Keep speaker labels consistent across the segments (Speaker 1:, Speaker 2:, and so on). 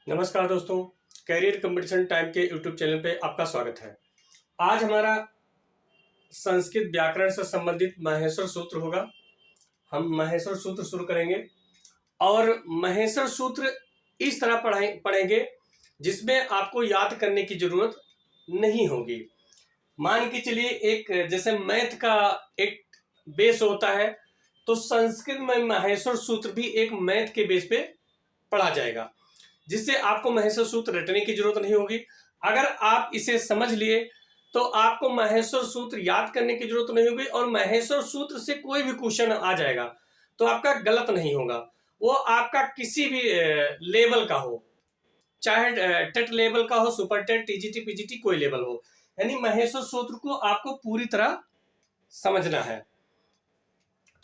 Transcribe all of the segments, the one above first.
Speaker 1: नमस्कार दोस्तों, career competition time के यूट्यूब चैनल पे आपका स्वागत है। आज हमारा संस्कृत व्याकरण से संबंधित महेश्वर सूत्र होगा। हम महेश्वर सूत्र शुरू करेंगे और महेश्वर सूत्र इस तरह पढ़ेंगे जिसमें आपको याद करने की जरूरत नहीं होगी। मान के चलिए एक जैसे मैथ का एक बेस होता है, तो संस्कृत में महेश्वर सूत्र भी एक मैथ के बेस पे पढ़ा जाएगा, जिससे आपको महेश्वर सूत्र रटने की जरूरत नहीं होगी। अगर आप इसे समझ लिए तो आपको महेश्वर सूत्र याद करने की जरूरत नहीं होगी और महेश्वर सूत्र से कोई भी क्वेश्चन आ जाएगा तो आपका गलत नहीं होगा। वो आपका किसी भी लेवल का हो, चाहे टेट लेवल का हो, सुपर टेट, टीजीटी, पीजीटी, कोई लेवल हो, यानी महेश्वर सूत्र को आपको पूरी तरह समझना है।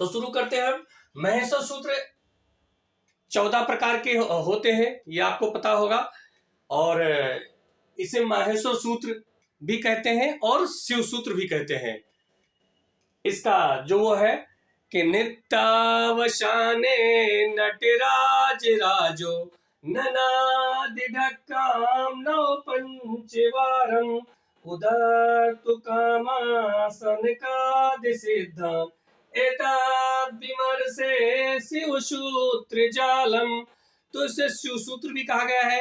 Speaker 1: तो शुरू करते हैं। महेश्वर सूत्र 14 प्रकार के होते हैं, ये आपको पता होगा, और इसे माहेश्वर सूत्र भी कहते हैं और शिव सूत्र भी कहते हैं। इसका जो वो है कि नित्यावसाने नटराज राजो ननादि ढक्काम नव पंचवारम उदर्तु कामासन का सिद्धाम विमर्शे शिव सूत्र जालम। तो इसे शिव सूत्र भी कहा गया है,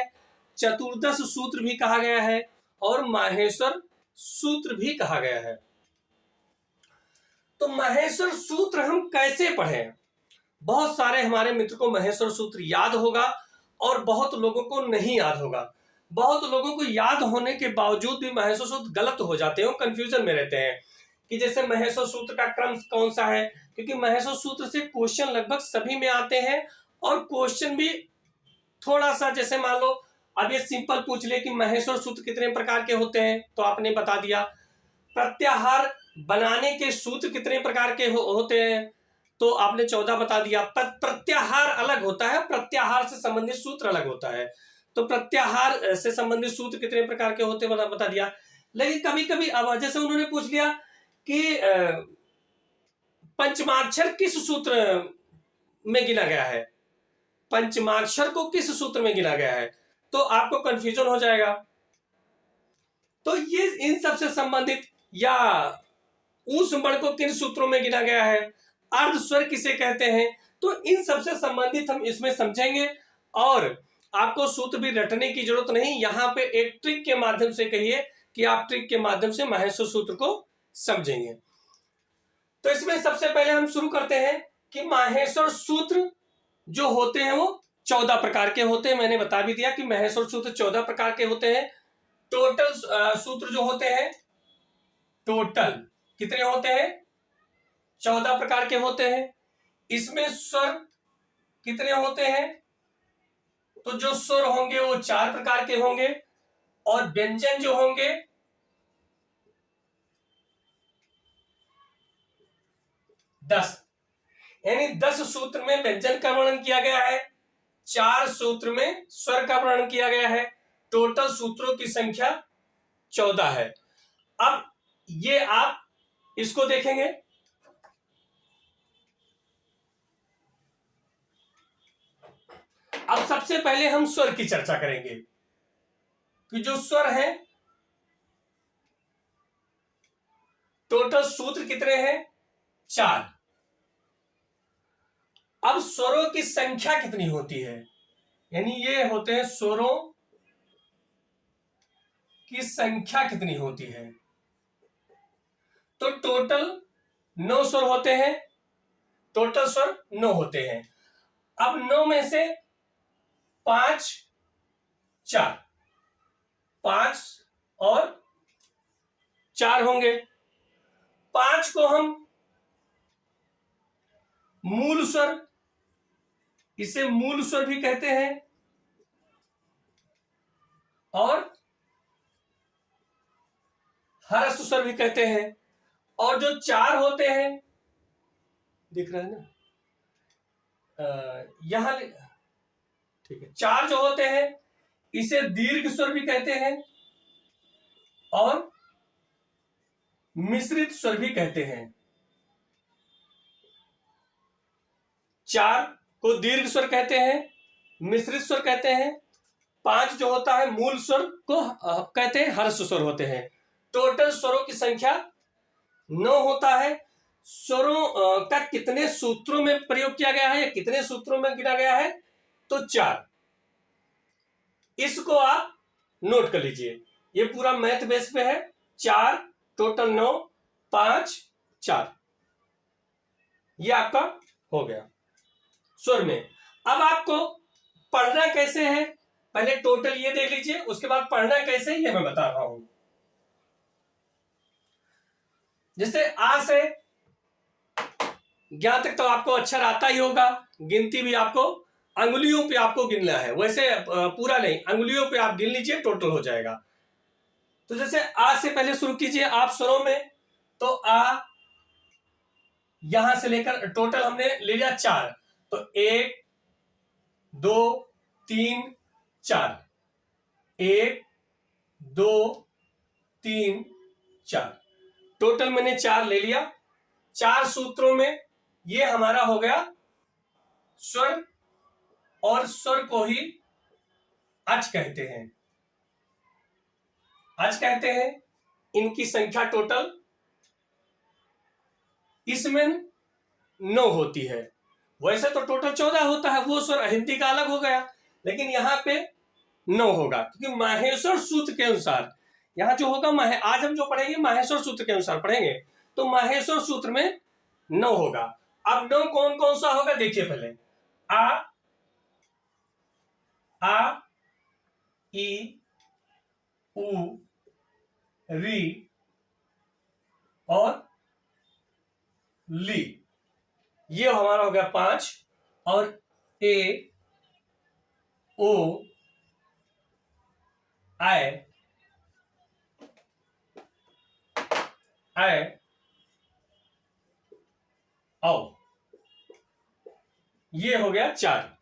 Speaker 1: चतुर्दश सूत्र भी कहा गया है और माहेश्वर सूत्र भी कहा गया है। तो महेश्वर सूत्र हम कैसे पढ़ें? बहुत सारे हमारे मित्र को महेश्वर सूत्र याद होगा और बहुत लोगों को नहीं याद होगा। बहुत लोगों को याद होने के बावजूद भी महेश्वर सूत्र गलत हो जाते हैं, कंफ्यूजन में रहते हैं कि जैसे महेश्वर सूत्र का क्रम कौन सा है, क्योंकि महेश्वर सूत्र से क्वेश्चन लगभग सभी में आते हैं और क्वेश्चन भी थोड़ा सा, जैसे मान लो अब ये सिंपल पूछ ले कि महेश्वर सूत्र कितने प्रकार के होते हैं, तो आपने बता दिया। प्रत्याहार बनाने के सूत्र कितने प्रकार के होते हैं, तो आपने 14 बता दिया। प्रत्याहार अलग होता है, प्रत्याहार से संबंधित सूत्र अलग होता है, तो प्रत्याहार से संबंधित सूत्र कितने प्रकार के होते हैं बता दिया। लेकिन कभी कभी अब जैसे उन्होंने पूछ लिया कि पंचमाक्षर किस सूत्र में गिना गया है, पंचमाक्षर को किस सूत्र में गिना गया है, तो आपको कंफ्यूजन हो जाएगा। तो ये इन सब से संबंधित, या ऊष्म बल को किन सूत्रों में गिना गया है, अर्ध स्वर किसे कहते हैं, तो इन सब से संबंधित हम इसमें समझेंगे और आपको सूत्र भी रटने की जरूरत नहीं। यहां पे एक ट्रिक के माध्यम से कहिए कि आप ट्रिक के माध्यम से महेश्वर सूत्र को समझेंगे। तो इसमें सबसे पहले हम शुरू करते हैं कि माहेश्वर सूत्र जो होते हैं वो 14 प्रकार के होते हैं। मैंने बता भी दिया कि महेश्वर सूत्र 14 प्रकार के होते हैं। टोटल सूत्र जो होते हैं, टोटल कितने होते हैं? 14 प्रकार के होते हैं। इसमें स्वर कितने होते हैं? तो जो स्वर होंगे वो 4 प्रकार के होंगे और व्यंजन जो होंगे 10, यानी 10 सूत्र में व्यंजन का वर्णन किया गया है, 4 सूत्र में स्वर का वर्णन किया गया है। टोटल सूत्रों की संख्या 14 है। अब ये आप इसको देखेंगे। अब सबसे पहले हम स्वर की चर्चा करेंगे कि जो स्वर है, टोटल सूत्र कितने हैं? 4। अब स्वरों की संख्या कितनी होती है, यानी ये होते हैं स्वरों की संख्या कितनी होती है। तो टोटल 9 स्वर होते हैं, टोटल स्वर 9 होते हैं। अब 9 में से 5 4, 5 और 4 होंगे। 5 को हम मूल स्वर, इसे मूल स्वर भी कहते हैं, और हर्ष स्वर भी कहते हैं। और जो 4 होते हैं, दिख रहा है ना यहां, ठीक है, 4 जो होते हैं इसे दीर्घ स्वर भी कहते हैं और मिश्रित स्वर भी कहते हैं। 4 को दीर्घ स्वर कहते हैं, मिश्रित स्वर कहते हैं 5 जो होता है मूल स्वर को कहते हैं हर्ष स्वर होते हैं। टोटल स्वरों की संख्या 9 होता है। स्वरों का कितने सूत्रों में प्रयोग किया गया है या कितने सूत्रों में गिना गया है, तो 4। इसको आप नोट कर लीजिए, ये पूरा मैथ बेस पे है। 4 टोटल 9, 5 4, ये आपका हो गया स्वर में। अब आपको पढ़ना कैसे है, पहले टोटल ये देख लीजिए, उसके बाद पढ़ना कैसे ये मैं बता रहा हूं। जैसे आ से ज्ञान तक तो आपको अक्षर आता ही होगा, गिनती भी आपको अंगुलियों पे आपको गिनना है, वैसे पूरा नहीं, अंगुलियों पे आप गिन लीजिए, टोटल हो जाएगा। तो जैसे आ से पहले शुरू कीजिए आप स्वरों में, तो आ यहां से लेकर टोटल हमने ले लिया 4, तो 1 2 3 4, 1 2 3 4, टोटल मैंने 4 ले लिया। 4 सूत्रों में ये हमारा हो गया स्वर, और स्वर को ही अच कहते हैं, अच कहते हैं। इनकी संख्या टोटल इसमें 9 होती है। वैसे तो टोटल 14 होता है, वो स्वर हिंदी का अलग हो गया, लेकिन यहाँ पे 9 होगा, क्योंकि माहेश्वर सूत्र के अनुसार यहाँ जो होगा, आज हम जो पढ़ेंगे माहेश्वर सूत्र के अनुसार पढ़ेंगे, तो माहेश्वर सूत्र में 9 होगा। अब 9 कौन कौन सा होगा देखिए, पहले आ ई उ री और ली, ये हमारा हो गया 5, और ए ओ आई औ, ये हो गया 4।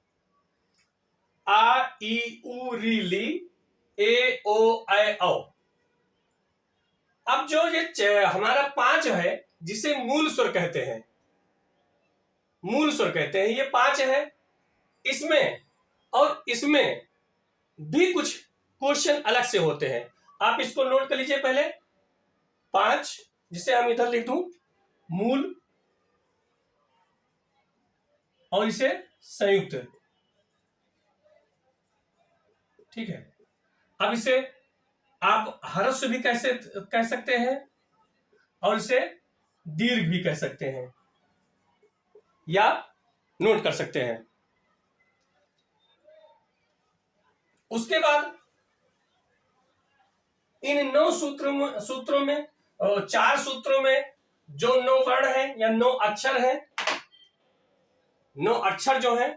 Speaker 1: आ ई उ री ली ए ओ आई औ। अब जो ये हमारा 5 है, जिसे मूल स्वर कहते हैं, मूल स्वर कहते हैं, ये 5 है। इसमें और इसमें भी कुछ क्वेश्चन अलग से होते हैं, आप इसको नोट कर लीजिए। पहले 5, जिसे हम इधर लिख दूं मूल, और इसे संयुक्त, ठीक है। अब इसे आप ह्रस्व भी कैसे कह सकते हैं, और इसे दीर्घ भी कह सकते हैं, या नोट कर सकते हैं। उसके बाद इन 9 सूत्रों में 4 सूत्रों में जो 9 वर्ण है या 9 अक्षर है, 9 अक्षर जो है,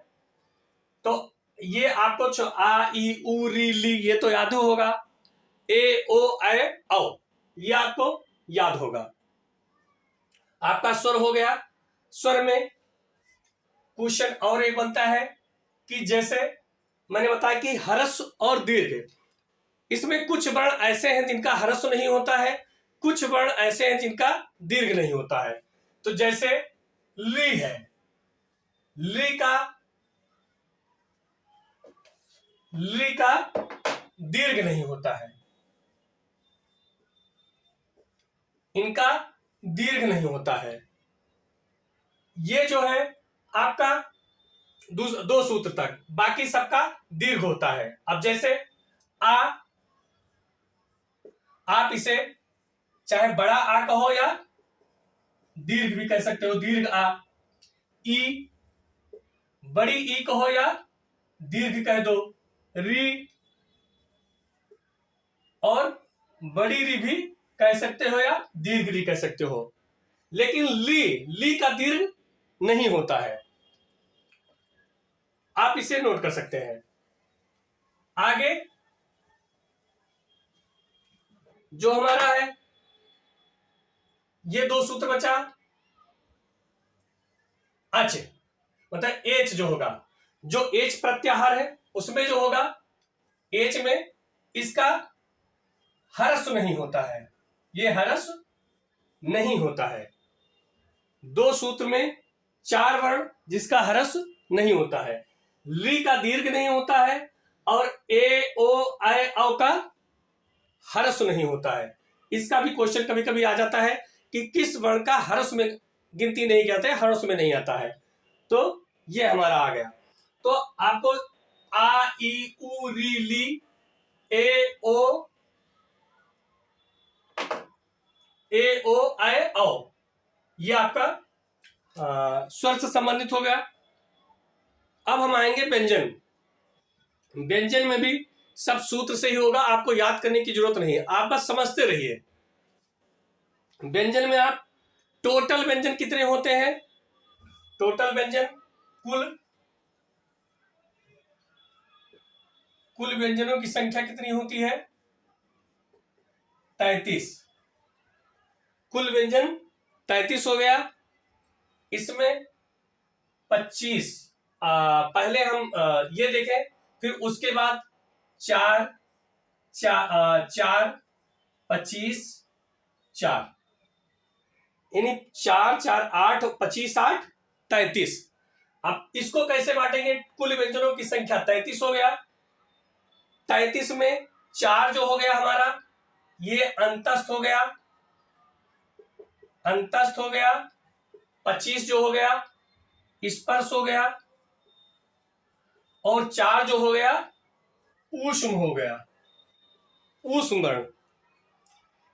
Speaker 1: तो ये आपको आ ई उ री ली ये तो याद होगा, ए ओ ऐ औ ये आपको याद होगा। आपका स्वर हो गया। स्वर में क्वेश्चन और एक बनता है कि जैसे मैंने बताया कि ह्रस्व और दीर्घ, इसमें कुछ वर्ण ऐसे हैं जिनका ह्रस्व नहीं होता है, कुछ वर्ण ऐसे हैं जिनका दीर्घ नहीं होता है। तो जैसे ली है, ली का दीर्घ नहीं होता है, इनका दीर्घ नहीं होता है। ये जो है आपका 2 सूत्र तक, बाकी सबका दीर्घ होता है। अब जैसे आप इसे चाहे बड़ा आ कहो या दीर्घ भी कह सकते हो, दीर्घ आ। ई बड़ी ई कहो या दीर्घ कह दो, री और बड़ी री भी कह सकते हो या दीर्घ री कह सकते हो। लेकिन ली का दीर्घ नहीं होता है, आप इसे नोट कर सकते हैं। आगे जो हमारा है, ये 2 सूत्र बचा। अच मतलब एच जो होगा, जो एच प्रत्याहार है उसमें जो होगा, एच में इसका ह्रस्व नहीं होता है, ये ह्रस्व नहीं होता है। 2 सूत्र में 4 वर्ण जिसका ह्रस्व नहीं होता है। ली का दीर्घ नहीं होता है, और ए ओ ऐ औ का ह्रस्व नहीं होता है। इसका भी क्वेश्चन कभी कभी आ जाता है कि किस वर्ण का ह्रस्व में गिनती नहीं किया जाता है, ह्रस्व में नहीं आता है। तो ये हमारा आ गया। तो आपको आ ई उ री ली ए ओ ऐ औ ये आपका स्वर से संबंधित हो गया। अब हम आएंगे व्यंजन। व्यंजन में भी सब सूत्र से ही होगा, आपको याद करने की जरूरत नहीं है, आप बस समझते रहिए। व्यंजन में आप टोटल व्यंजन कितने होते हैं? टोटल व्यंजन कुल व्यंजनों की संख्या कितनी होती है? 33। कुल व्यंजन 33 हो गया। इसमें 25 पहले हम ये देखें, फिर उसके बाद 4 4 25 4, यानी 4 4 8 25 8 33। अब इसको कैसे बांटेंगे? कुल व्यंजनों की संख्या 33 हो गया। 33 में 4 जो हो गया हमारा, ये अंतस्थ हो गया, 25 जो हो गया स्पर्श हो गया, और 4 जो हो गया ऊष्म हो गया, ऊष्म वर्ण।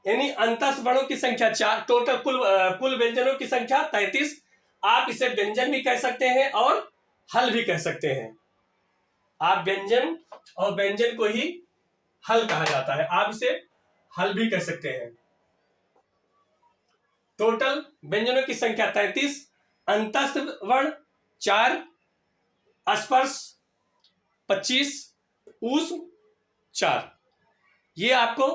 Speaker 1: यानी अंतस्थ वर्णों की संख्या 4, टोटल कुल व्यंजनों की संख्या 33। आप इसे व्यंजन भी कह सकते हैं और हल भी कह सकते हैं। आप व्यंजन और व्यंजन को ही हल कहा जाता है, आप इसे हल भी कह सकते हैं। टोटल व्यंजनों की संख्या 33, अंतस्थ वर्ण 4, स्पर्श 25, ऊष्म 4। ये आपको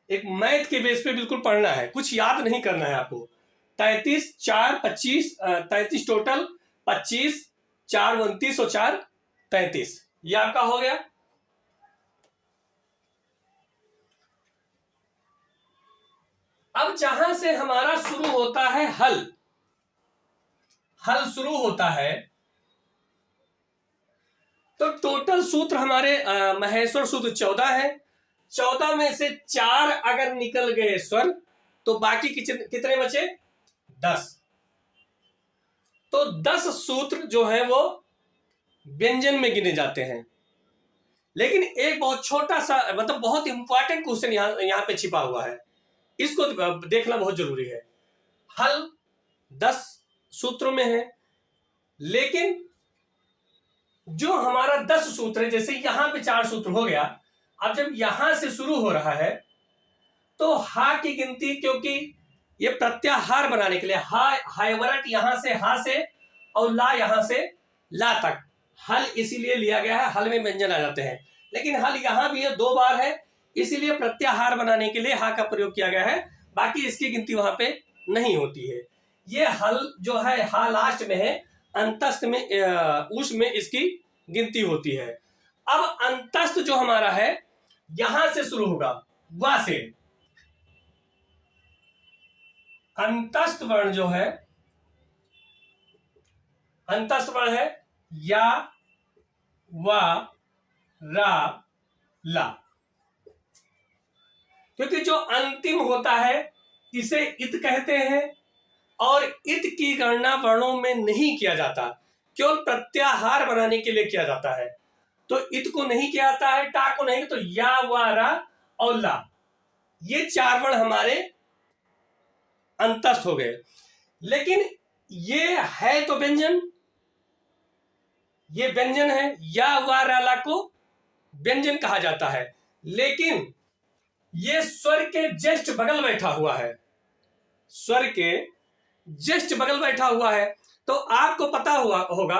Speaker 1: एक मैथ के बेस पे बिल्कुल पढ़ना है, कुछ याद नहीं करना है आपको। 33 4 25 33 टोटल, 25 4 29 और 4 33, ये आपका हो गया। अब जहां से हमारा शुरू होता है हल शुरू होता है, तो टोटल सूत्र हमारे महेश्वर सूत्र 14 है। 14 में से 4 अगर निकल गए स्वर, तो बाकी कितने बचे? 10। तो 10 सूत्र जो है वो व्यंजन में गिने जाते हैं। लेकिन एक बहुत छोटा सा, मतलब बहुत इंपॉर्टेंट क्वेश्चन यहां पे छिपा हुआ है, इसको देखना बहुत जरूरी है। हल 10 सूत्रों में है, लेकिन जो हमारा 10 सूत्र है, जैसे यहां पे 4 सूत्र हो गया, अब जब यहां से शुरू हो रहा है तो हा की गिनती, क्योंकि ये प्रत्याहार बनाने के लिए हायवरट यहां से हा से और ला यहां से ला तक हल इसीलिए लिया गया है, हल में व्यंजन आ जाते हैं। लेकिन हल यहां भी है, 2 बार है, इसीलिए प्रत्याहार बनाने के लिए हा का प्रयोग किया गया है, बाकी इसकी गिनती वहां पे नहीं होती है। ये हल जो है हा लास्ट में है, अंतस्थ में ऊष्म में इसकी गिनती होती है। अब अंतस्थ जो हमारा है यहां से शुरू होगा, वा से। अंतस्थ वर्ण जो है, अंतस्थ वर्ण है या, वा, रा, ला। क्योंकि जो अंतिम होता है इसे इत कहते हैं, और इत की गणना वर्णों में नहीं किया जाता, केवल प्रत्याहार बनाने के लिए किया जाता है। तो इत को नहीं किया जाता है, टा को नहीं, तो या, वा, रा और ला, ये 4 वर्ण हमारे अंतस्थ हो गए। लेकिन ये है तो व्यंजन, ये व्यंजन है, या, वा, रा, ला को व्यंजन कहा जाता है। लेकिन ये स्वर के जस्ट बगल बैठा हुआ है, स्वर के जस्ट बगल बैठा हुआ है। तो आपको पता होगा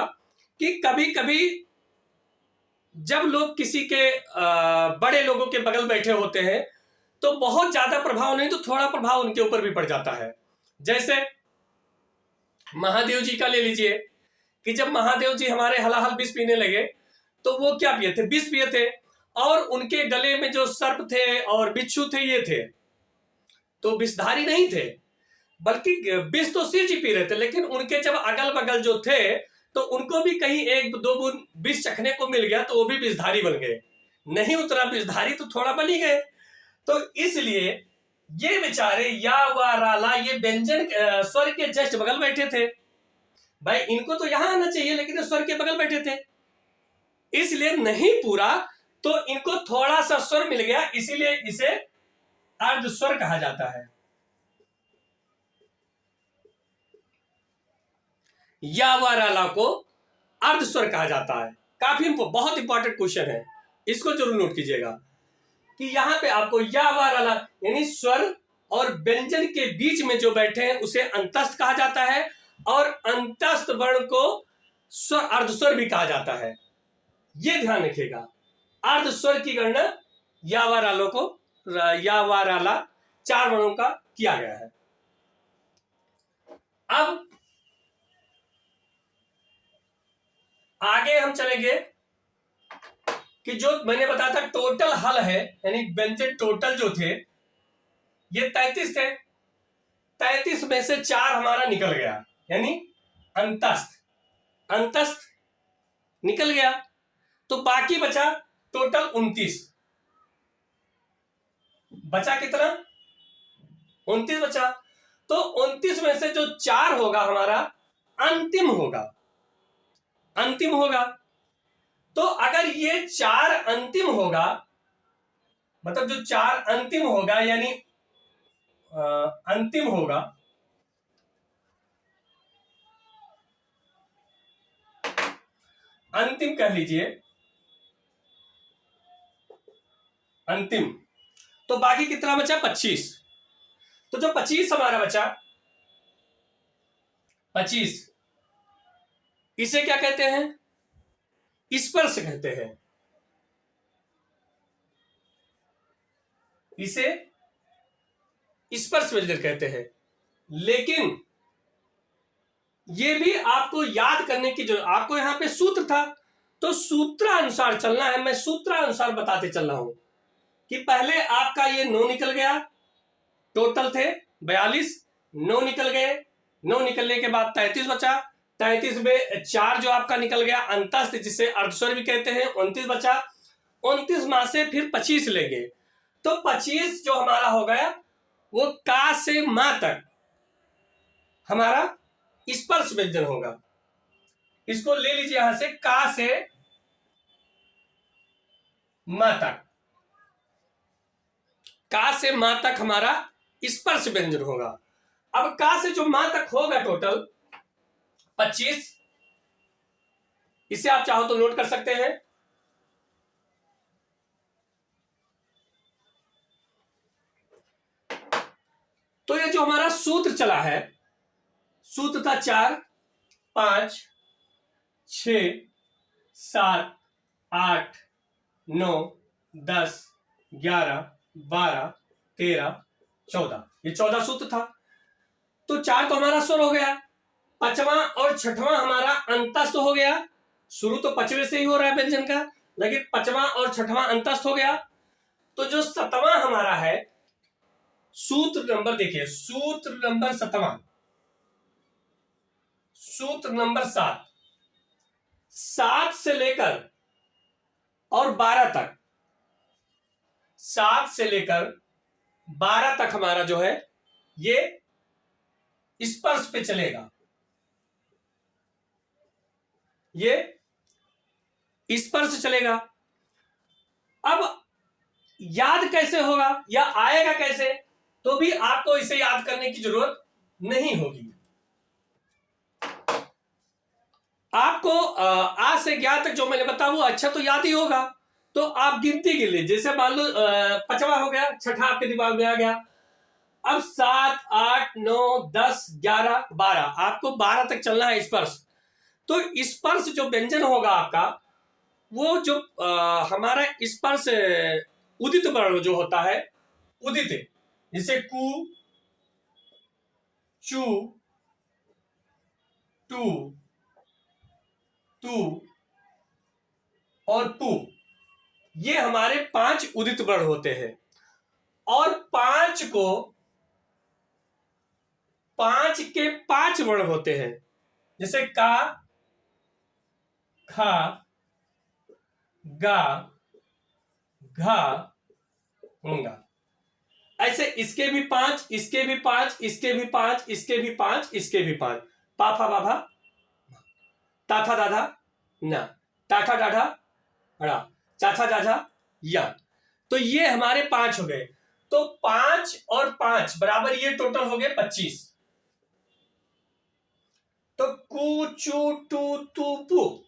Speaker 1: कि कभी कभी जब लोग किसी के बड़े लोगों के बगल बैठे होते हैं, तो बहुत ज्यादा प्रभाव नहीं तो थोड़ा प्रभाव उनके ऊपर भी पड़ जाता है। जैसे महादेव जी का ले लीजिए, कि जब महादेव जी हमारे हलाहल विष पीने लगे, तो वो क्या पिए थे? विष पिए थे, और उनके गले में जो सर्प थे और बिच्छू थे, ये थे, तो विषधारी नहीं थे, बल्कि विष तो शिव जी पी रहे थे। लेकिन उनके जब अगल बगल जो थे, तो उनको भी कहीं 1-2 बूंद विष चखने को मिल गया, तो वो भी विषधारी बन गए। नहीं उतरा विषधारी तो थोड़ा बन ही गए। तो इसलिए ये बेचारे या वा राला ये व्यंजन स्वर के जस्ट बगल बैठे थे। भाई इनको तो यहां आना चाहिए, लेकिन स्वर के बगल बैठे थे, इसलिए नहीं पूरा, तो इनको थोड़ा सा स्वर मिल गया, इसीलिए इसे अर्ध स्वर कहा जाता है। या वा राला को अर्ध स्वर कहा जाता है। काफी बहुत इंपॉर्टेंट क्वेश्चन है, इसको जरूर नोट कीजिएगा कि यहां पे आपको या वा राला यानी स्वर और व्यंजन के बीच में जो बैठे हैं उसे अंतस्थ कहा जाता है, और अंतस्थ वर्ण को स्वर अर्धस्वर भी कहा जाता है। ये ध्यान रखिएगा, अर्धस्वर की गणना या वा राला 4 वर्णों का किया गया है। अब आगे हम चलेंगे कि जो मैंने बताया था टोटल हल है, यानी व्यंजन टोटल जो थे ये 33 थे। 33 में से 4 हमारा निकल गया, यानी अंतस्थ निकल गया, तो बाकी बचा टोटल 29। बचा कितना? 29 बचा। तो 29 में से जो 4 होगा हमारा अंतिम होगा। तो अगर ये 4 अंतिम होगा, मतलब जो 4 अंतिम होगा यानी अंतिम होगा, अंतिम कह लीजिए, अंतिम, तो बाकी कितना बचा? 25। तो जो 25 हमारा बचा, 25, इसे क्या कहते हैं? स्पर्श कहते हैं। इसे स्पर्श व्यंजन कहते हैं। लेकिन ये भी आपको याद करने की जो आपको यहां पे सूत्र था, तो सूत्रानुसार चलना है। मैं सूत्रानुसार बताते चल रहा हूं कि पहले आपका ये 9 निकल गया, टोटल थे 42, 9 निकल गए, 9 निकलने के बाद 33 बचा, 33 में 4 जो आपका निकल गया अंतस्थ, जिसे अर्धस्वर भी कहते हैं, 29 बचा। 29 माह से फिर 25 लेंगे, तो 25 जो हमारा हो गया वो का से मां तक हमारा स्पर्श व्यंजन होगा। इसको ले लीजिए यहां से, का से मां तक, का से मां तक हमारा स्पर्श व्यंजन होगा। अब का से जो मां तक होगा टोटल 25, इसे आप चाहो तो नोट कर सकते हैं। तो ये जो हमारा सूत्र चला है, सूत्र था 4, 5, 6, 7, 8, 9, 10, 11, 12, 13, 14, ये 14 सूत्र था। तो 4 तो हमारा स्वर हो गया, 5वां और 6वां हमारा अंतस्थ हो गया। शुरू तो 5वें से ही हो रहा है व्यंजन का, लेकिन 5वां और 6वां अंतस्थ हो गया। तो जो 7वां हमारा है, सूत्र नंबर देखिए, सूत्र नंबर 7वां, सूत्र नंबर 7, 7 से लेकर और 12 तक, 7 से लेकर 12 तक हमारा जो है ये स्पर्श पे चलेगा। ये स्पर्श चलेगा। अब याद कैसे होगा या आएगा कैसे, तो भी आपको इसे याद करने की जरूरत नहीं होगी। आपको आ से ज्ञात तक जो मैंने बताया वो अच्छा तो याद ही होगा। तो आप गिनती गिन लीजिए, जैसे मान लो 5वां हो गया, 6ठा आपके दिमाग में आ गया। अब 7, 8, 9, 10, 11, 12, आपको 12 तक चलना है स्पर्श। तो स्पर्श जो व्यंजन होगा आपका, वो जो हमारा स्पर्श उदित वर्ण जो होता है, उदित, जैसे कु, चू, टू, तू और पू, ये हमारे 5 उदित वर्ण होते हैं। और 5 के 5 वर्ण होते हैं, जैसे का, खा, गा, घा गा। ऐसे इसके भी 5, इसके भी 5, इसके भी 5, इसके भी 5, इसके भी 5। पाफा बाभा, ताथा दाधा ना, टाठा डाढ़ा ड़ा, चाचा जाझा या। तो ये हमारे 5 हो गए। तो 5 और 5 बराबर, ये टोटल हो गए 25। तो कु चू टू तू पू,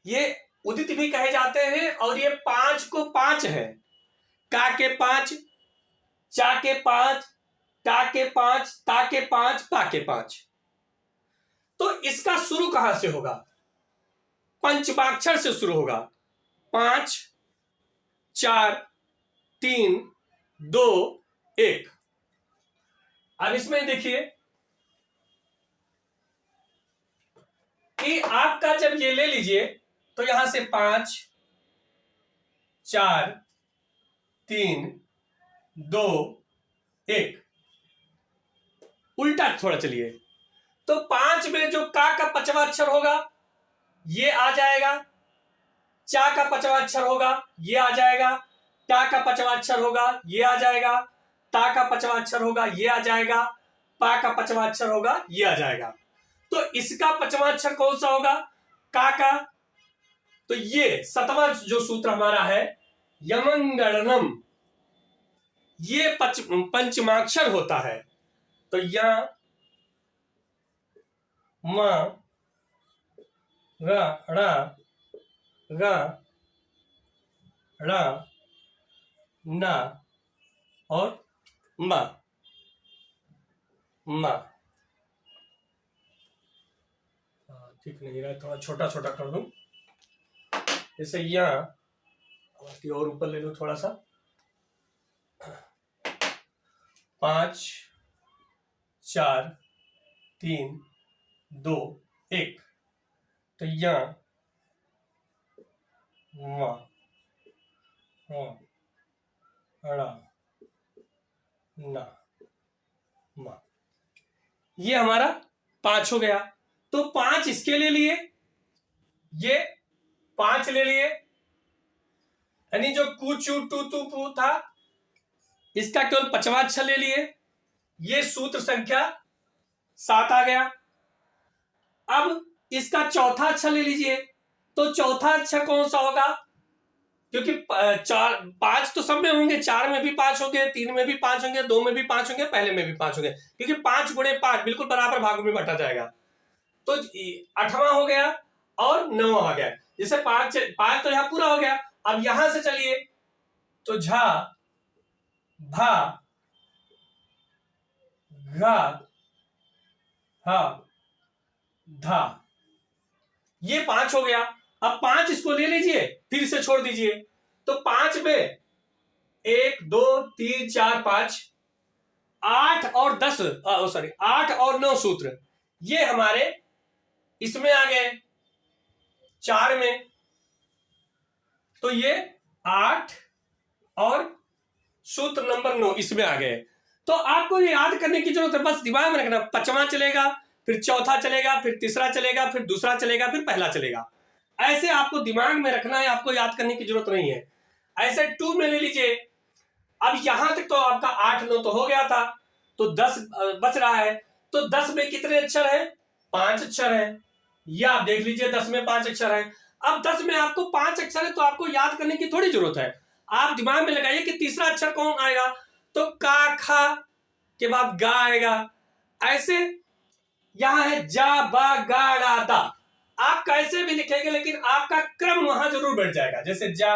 Speaker 1: ये उदित भी कहे जाते हैं। और ये 5 को 5 है। का के 5, चा के 5, टा के 5, ता के 5, पा के 5। तो इसका शुरू कहां से होगा? पंचमाक्षर से शुरू होगा। 5 4 3 2 1। अब इसमें देखिए कि आपका जब ये ले लीजिए तो यहां से 5 4 3 2 1, उल्टा थोड़ा चलिए। तो 5 में जो का 5वां अक्षर होगा ये आ जाएगा, चा का 5वां अक्षर होगा ये आ जाएगा, टा का 5वां अक्षर होगा ये आ जाएगा, ता का 5वां अक्षर होगा ये आ जाएगा, पा का 5वां अक्षर होगा ये आ जाएगा। तो इसका 5वां अक्षर कौन सा होगा? का। तो ये 7वां जो सूत्र हमारा है यमंगणनम, ये पंचमाक्षर होता है। तो या मा रा रा गा रा ना और मा मा। ठीक नहीं रहा, थोड़ा छोटा छोटा कर दूं। जैसे यहाँ और ऊपर ले लो थोड़ा सा। 5 4 3 2 1। तो यहाँ मा रा ना मा, ये हमारा 5 हो गया। तो 5 इसके ले लिए, ये 5 ले लिए, यानी जो कु चू टू तू पू था इसका केवल 5वां अक्षर ले लिए। ये सूत्र संख्या 7 आ गया। अब इसका चौथा अक्षर ले लीजिए। तो चौथा अक्षर कौन सा होगा? क्योंकि 5 तो सब में होंगे, 4 में भी 5 होंगे, 3 में भी 5 होंगे, 2 में भी 5 होंगे, पहले में भी 5 होंगे, क्योंकि 5 गुणे 5 बिल्कुल बराबर भागों में बांटा जाएगा। तो 8वां हो गया और 9वां आ गया। जैसे 5 तो यहां पूरा हो गया। अब यहां से चलिए तो झा भा घा हा धा, ये 5 हो गया। अब 5 इसको ले लीजिए, फिर इसे छोड़ दीजिए। तो 5 में 1 2 3 4 5, 8 और 10 सॉरी 8 और 9 सूत्र ये हमारे इसमें आ गए 4 में। तो ये 8 और सूत्र नंबर 9 इसमें आ गए। तो आपको ये याद करने की जरूरत है, बस दिमाग में रखना। 5वां चलेगा, फिर चौथा चलेगा, फिर तीसरा चलेगा, फिर दूसरा चलेगा, फिर पहला चलेगा। ऐसे आपको दिमाग में रखना है, आपको याद करने की जरूरत नहीं है। ऐसे 2 में ले लीजिए। अब यहां तक तो आपका 8 9 तो हो गया था, तो 10 बच रहा है। तो 10 में कितने अक्षर है? 5 अक्षर है। या आप देख लीजिए 10 में 5 अक्षर है। अब 10 में आपको 5 अक्षर है तो आपको याद करने की थोड़ी जरूरत है। आप दिमाग में लगाइए कि तीसरा अक्षर कौन आएगा। तो का खा के बाद गा आएगा। ऐसे यहां है जा बा गा ड़ा दा। आप कैसे भी लिखेंगे लेकिन आपका क्रम वहां जरूर बढ़ जाएगा। जैसे जा,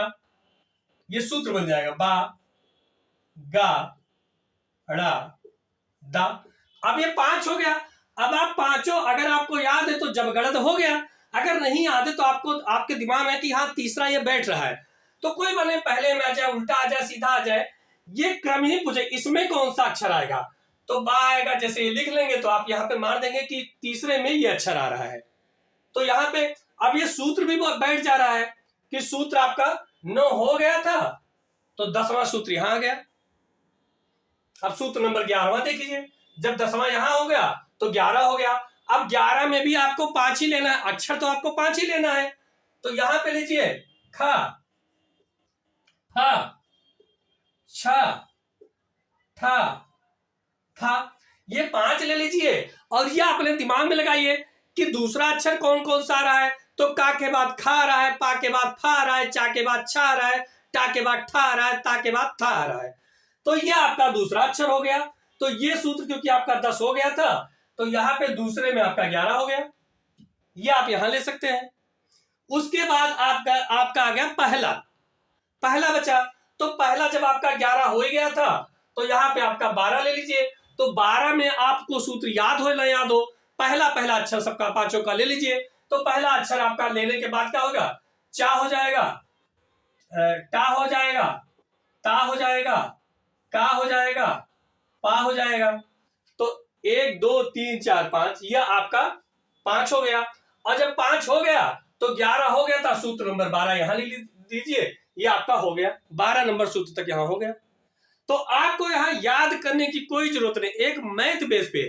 Speaker 1: ये सूत्र बन जाएगा बा गा ड़ा दा। अब ये 5 हो गया। अब आप पांचों अगर आपको याद है तो जब गलत हो गया, अगर नहीं याद है तो आपको आपके दिमाग में कि हाँ तीसरा ये बैठ रहा है, तो कोई बने पहले में आ जाए, उल्टा आ जाए, सीधा आ जाए, ये क्रम ही पूछे इसमें कौन सा अक्षर आएगा। तो बा आएगा, जैसे ये लिख लेंगे तो आप यहाँ पे मार देंगे कि तीसरे में ये अक्षर आ रहा है। तो यहाँ पे अब ये सूत्र भी बैठ जा रहा है कि सूत्र आपका 9 हो गया था, तो 10वां सूत्र यहां आ गया। अब सूत्र नंबर 11वां देखिए, जब 10वां यहां हो गया तो 11 हो गया। अब 11 में भी आपको 5 ही लेना है, अक्षर तो आपको 5 ही लेना है। तो यहां पे लीजिए खा हा छ, ठ, था, ये 5 ले लीजिए और ये अपने दिमाग में लगाइए कि दूसरा अक्षर कौन कौन सा आ रहा है। तो का के बाद खा आ रहा है, पा के बाद फा आ रहा है, चा के बाद छा आ रहा है, टा के बाद ठा आ रहा है, ता के बाद था आ रहा है। तो ये आपका दूसरा अक्षर हो गया। तो ये सूत्र क्योंकि आपका 10 हो गया था तो यहाँ पे दूसरे में आपका 11 हो गया, ये आप यहां ले सकते हैं। उसके बाद आपका आ गया पहला, पहला बचा। तो पहला जब आपका 11 हो गया था तो यहाँ पे आपका 12 ले लीजिए। तो 12 में आपको सूत्र याद हो ना याद हो, पहला पहला अक्षर सबका पांचों का ले लीजिए। तो पहला अक्षर आपका लेने के बाद क्या होगा, चा हो जाएगा, टा हो जाएगा, ता हो जाएगा, का हो जाएगा, पा हो जाएगा। तो 1 2 3 4 5 यह आपका 5 हो गया। और जब 5 हो गया तो 11 हो गया था, सूत्र नंबर 12 यहां ले लीजिए, ये आपका हो गया 12 नंबर सूत्र तक यहां हो गया। तो आपको यहां याद करने की कोई जरूरत नहीं। एक मैथ बेस पे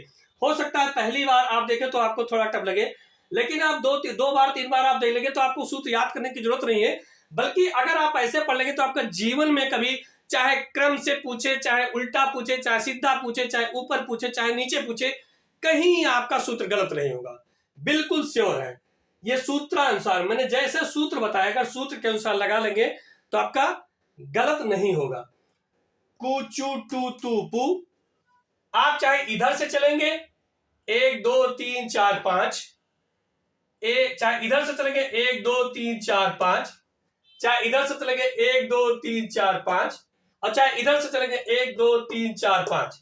Speaker 1: हो सकता है पहली बार आप देखें तो आपको थोड़ा टफ लगे, लेकिन आप दो बार 3 बार आप देख लेंगे तो आपको सूत्र याद करने की जरूरत नहीं है। बल्कि अगर आप ऐसे पढ़ लेंगे तो आपका जीवन में कभी चाहे क्रम से पूछे, चाहे उल्टा पूछे, चाहे सीधा पूछे, चाहे ऊपर पूछे, चाहे नीचे पूछे, कहीं आपका सूत्र गलत नहीं होगा, बिल्कुल श्योर है। ये सूत्रानुसार मैंने जैसे सूत्र बताया, अगर सूत्र के अनुसार लगा लेंगे तो आपका गलत नहीं होगा। कु चू टू तू पू, आप चाहे इधर से चलेंगे 1 2 3 4 5, चाहे इधर से चलेंगे 1 2 3 4 5, चाहे इधर से चलेंगे 1 2 3 4 5, और चाहे इधर से चलेंगे 1 2 3 4 5,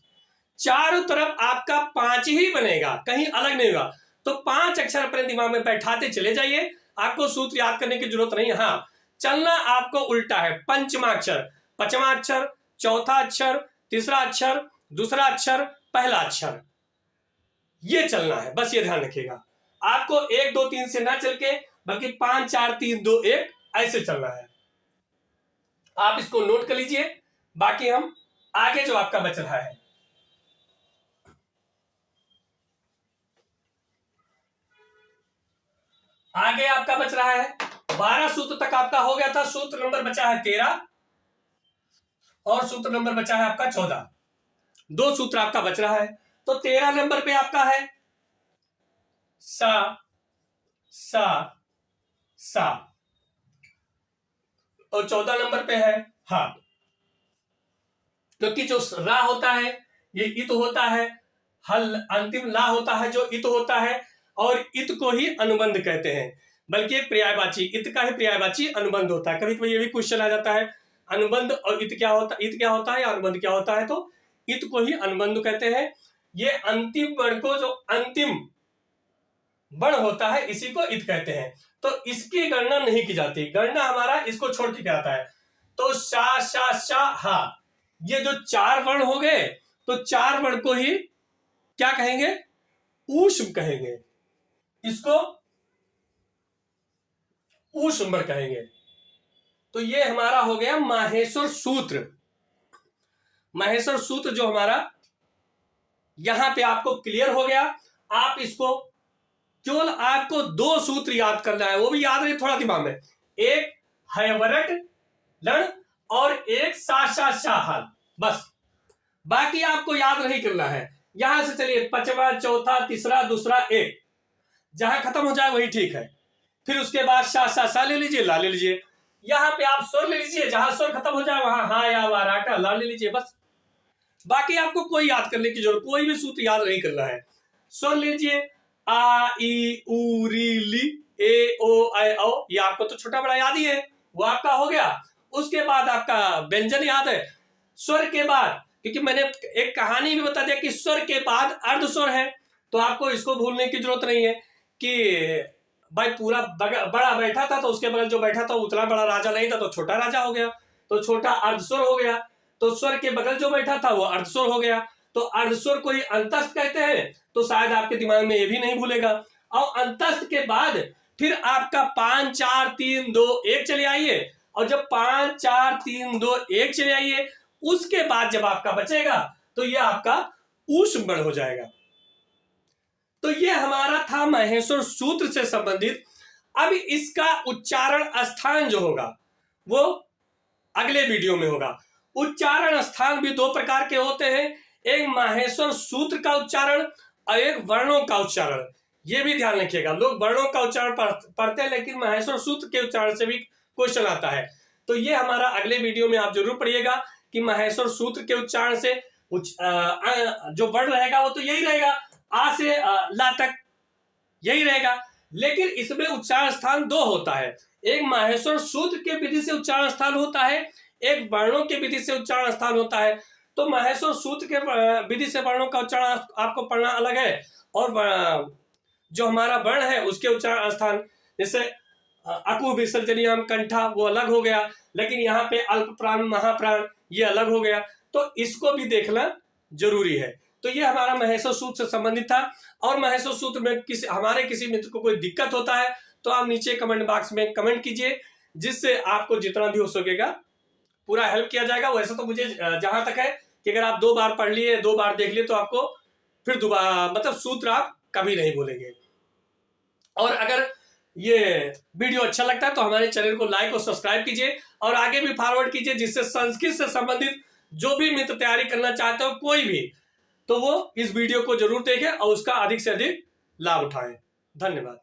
Speaker 1: चारों तरफ आपका 5 ही बनेगा, कहीं अलग नहीं होगा। तो 5 अक्षर अपने दिमाग में बैठाते चले जाइए, आपको सूत्र याद करने की जरूरत नहीं। हाँ, चलना आपको उल्टा है, पंचमा अक्षर, पांचवा अक्षर, चौथा अक्षर, तीसरा अक्षर, दूसरा अक्षर, पहला अक्षर, ये चलना है, बस ये ध्यान रखिएगा। आपको 1 2 3 से ना चल के बल्कि 5 4 3 2 1 ऐसे चलना है। आप इसको नोट कर लीजिए, बाकी हम आगे जो आपका बच रहा है। आगे आपका बच रहा है 12 सूत्र तक आपका हो गया था। सूत्र नंबर बचा है 13 और सूत्र नंबर बचा है आपका 14। 2 सूत्र आपका बच रहा है। तो 13 नंबर पे आपका है सा सा सा, और 14 नंबर पे है हा। क्योंकि जो रा होता है ये इत होता है, हल अंतिम ला होता है जो इत होता है, और इत को ही अनुबंध कहते हैं। बल्कि पर्यायवाची, इत का ही पर्यायवाची अनुबंध होता है। कभी कभी ये भी क्वेश्चन आ जाता है अनुबंध और इत क्या होता है या अनुबंध क्या होता है, तो इत को ही अनुबंध कहते हैं। ये अंतिम वर्ण को, जो अंतिम वर्ण होता है इसी को इत कहते हैं। तो इसकी गणना नहीं की जाती, गणना हमारा इसको छोड़ के आता है। तो शा शा शा हा, ये जो 4 वर्ण हो गए तो 4 वर्ण को ही क्या कहेंगे, ऊष्म कहेंगे, इसको ऊष्म कहेंगे। तो ये हमारा हो गया माहेश्वर सूत्र। माहेश्वर सूत्र जो हमारा यहां पे आपको क्लियर हो गया। आप इसको केवल आपको 2 सूत्र याद करना है, वो भी याद रहे थोड़ा दिमाग में, एक हैवरट लड़ और एक सा शाहल, बस। बाकी आपको याद नहीं करना है। यहां से चलिए पांचवा, चौथा, तीसरा, दूसरा, एक, जहां खत्म हो जाए वही ठीक है। फिर उसके बाद सा ले लीजिए, ला ले लीजिए। यहां पे आप स्वर ले लीजिए, जहां स्वर खत्म हो जाए वहां हा या वाराटा ला ले लीजिए, बस। बाकी आपको कोई याद करने की जरूरत, कोई भी सूत्र याद नहीं करना है। स्वर लीजिए आ ई उ री ली ए ओ ऐ औ, ये आपको तो छोटा बड़ा याद ही है, वो आपका हो गया। उसके बाद आपका व्यंजन याद है। स्वर के बाद, क्योंकि मैंने एक कहानी भी बता दिया कि स्वर के बाद अर्ध स्वर है, तो आपको इसको भूलने की जरूरत नहीं है कि भाई पूरा बड़ा बैठा था तो उसके बगल जो बैठा था उतना बड़ा राजा नहीं था तो छोटा राजा हो गया, तो छोटा अर्धस्वर हो गया। तो स्वर के बगल जो बैठा था वो अर्धस्वर हो गया, तो अर्धस्वर को ही अंतस्थ कहते हैं। तो शायद आपके दिमाग में ये भी नहीं भूलेगा। और अंतस्थ के बाद फिर आपका 5 4 3 2 1 चले आइए, और जब 5 4 3 2 1 चले आइए, उसके बाद जब आपका बचेगा तो ये आपका ऊष्म वर्ण हो जाएगा। तो ये हमारा था माहेश्वर सूत्र से संबंधित। अब इसका उच्चारण स्थान जो होगा वो अगले वीडियो में होगा। उच्चारण स्थान भी दो प्रकार के होते हैं, एक माहेश्वर सूत्र का उच्चारण और एक वर्णों का उच्चारण। ये भी ध्यान रखिएगा, लोग वर्णों का उच्चारण पढ़ते हैं लेकिन माहेश्वर सूत्र के उच्चारण से भी क्वेश्चन आता है। तो ये हमारा अगले वीडियो में आप जरूर पढ़िएगा कि माहेश्वर सूत्र के उच्चारण से जो वर्ण रहेगा वो तो यही रहेगा, आ से ला तक यही रहेगा, लेकिन इसमें उच्चारण स्थान दो होता है, एक माहेश्वर सूत्र के विधि से उच्चारण स्थान होता है, एक वर्णों के विधि से उच्चारण स्थान होता है। तो माहेश्वर सूत्र के विधि से वर्णों का उच्चारण आपको पढ़ना अलग है, और जो हमारा वर्ण है उसके उच्चारण स्थान, जैसे अकु विसर्जनीयम कंठा वो अलग हो गया, लेकिन यहाँ पे अल्प प्राण महाप्राण ये अलग हो गया, तो इसको भी देखना जरूरी है। तो ये हमारा माहेश्वर सूत्र से संबंधित था। और माहेश्वर सूत्र में हमारे किसी मित्र को कोई दिक्कत होता है तो आप नीचे कमेंट बॉक्स में कमेंट कीजिए, जिससे आपको जितना भी हो सकेगा पूरा हेल्प किया जाएगा। वैसे तो मुझे जहां तक है कि अगर आप 2 बार पढ़ लिए, 2 बार देख लिए तो आपको फिर दोबारा मतलब सूत्र आप कभी नहीं भूलेंगे। और अगर ये वीडियो अच्छा लगता है तो हमारे चैनल को लाइक और सब्सक्राइब कीजिए और आगे भी फॉरवर्ड कीजिए, जिससे संस्कृत से संबंधित जो भी मित्र तैयारी करना चाहते हो कोई भी, तो वो इस वीडियो को जरूर देखें और उसका अधिक से अधिक लाभ उठाएं। धन्यवाद।